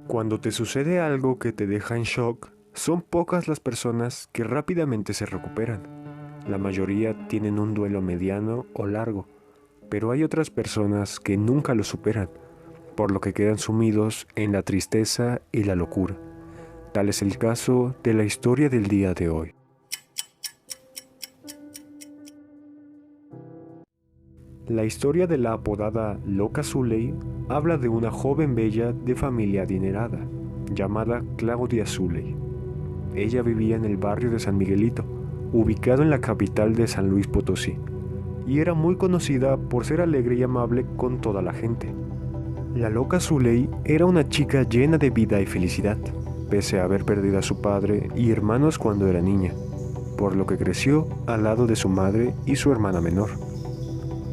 Cuando te sucede algo que te deja en shock, son pocas las personas que rápidamente se recuperan. La mayoría tienen un duelo mediano o largo, pero hay otras personas que nunca lo superan, por lo que quedan sumidos en la tristeza y la locura. Tal es el caso de la historia del día de hoy. La historia de la apodada Loca Zuley habla de una joven bella de familia adinerada, llamada Claudia Zuley. Ella vivía en el barrio de San Miguelito, ubicado en la capital de San Luis Potosí, y era muy conocida por ser alegre y amable con toda la gente. La Loca Zuley era una chica llena de vida y felicidad, pese a haber perdido a su padre y hermanos cuando era niña, por lo que creció al lado de su madre y su hermana menor.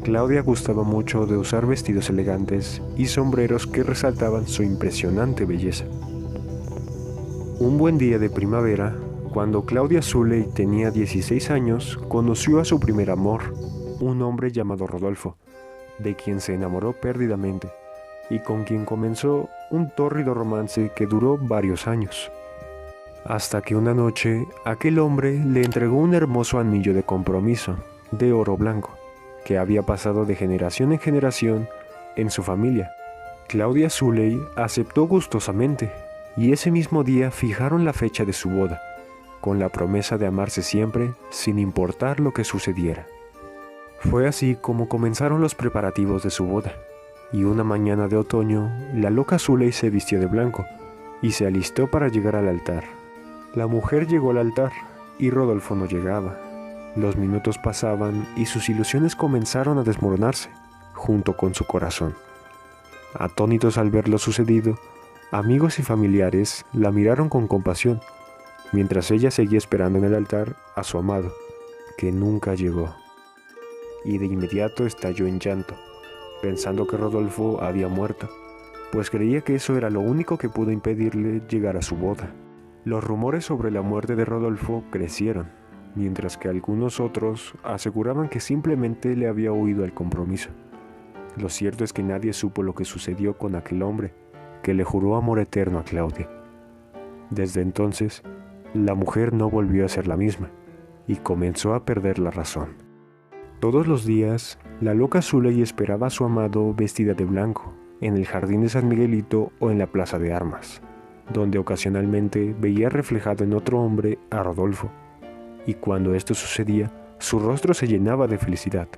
Claudia gustaba mucho de usar vestidos elegantes y sombreros que resaltaban su impresionante belleza. Un buen día de primavera, cuando Claudia Zuley tenía 16 años, conoció a su primer amor, un hombre llamado Rodolfo, de quien se enamoró perdidamente y con quien comenzó un tórrido romance que duró varios años. Hasta que una noche, aquel hombre le entregó un hermoso anillo de compromiso, de oro blanco, que había pasado de generación en generación en su familia. Claudia Zuley aceptó gustosamente, y ese mismo día fijaron la fecha de su boda, con la promesa de amarse siempre sin importar lo que sucediera. Fue así como comenzaron los preparativos de su boda, y una mañana de otoño, la Loca Zuley se vistió de blanco y se alistó para llegar al altar. La mujer llegó al altar y Rodolfo no llegaba. Los minutos pasaban y sus ilusiones comenzaron a desmoronarse, junto con su corazón. Atónitos al ver lo sucedido, amigos y familiares la miraron con compasión, mientras ella seguía esperando en el altar a su amado, que nunca llegó. Y de inmediato estalló en llanto, pensando que Rodolfo había muerto, pues creía que eso era lo único que pudo impedirle llegar a su boda. Los rumores sobre la muerte de Rodolfo crecieron, mientras que algunos otros aseguraban que simplemente le había huido al compromiso. Lo cierto es que nadie supo lo que sucedió con aquel hombre, que le juró amor eterno a Claudia. Desde entonces, la mujer no volvió a ser la misma, y comenzó a perder la razón. Todos los días, la Loca Zuley esperaba a su amado vestida de blanco, en el jardín de San Miguelito o en la plaza de armas, donde ocasionalmente veía reflejado en otro hombre a Rodolfo, y cuando esto sucedía, su rostro se llenaba de felicidad.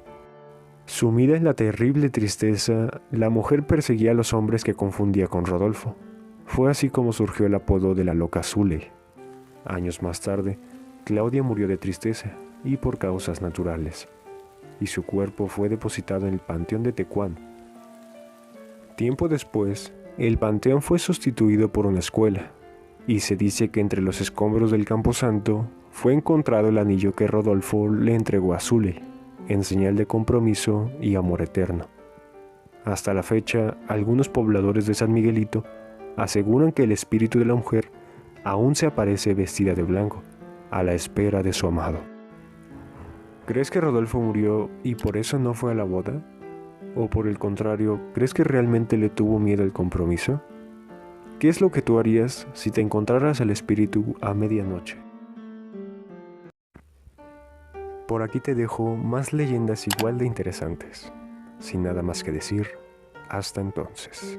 Sumida en la terrible tristeza, la mujer perseguía a los hombres que confundía con Rodolfo. Fue así como surgió el apodo de la Loca Zuley. Años más tarde, Claudia murió de tristeza y por causas naturales, y su cuerpo fue depositado en el Panteón de Tecuán. Tiempo después, el panteón fue sustituido por una escuela, y se dice que entre los escombros del camposanto fue encontrado el anillo que Rodolfo le entregó a Zuley, en señal de compromiso y amor eterno. Hasta la fecha, algunos pobladores de San Miguelito aseguran que el espíritu de la mujer aún se aparece vestida de blanco, a la espera de su amado. ¿Crees que Rodolfo murió y por eso no fue a la boda? ¿O por el contrario, crees que realmente le tuvo miedo al compromiso? ¿Qué es lo que tú harías si te encontraras al espíritu a medianoche? Por aquí te dejo más leyendas igual de interesantes. Sin nada más que decir, hasta entonces.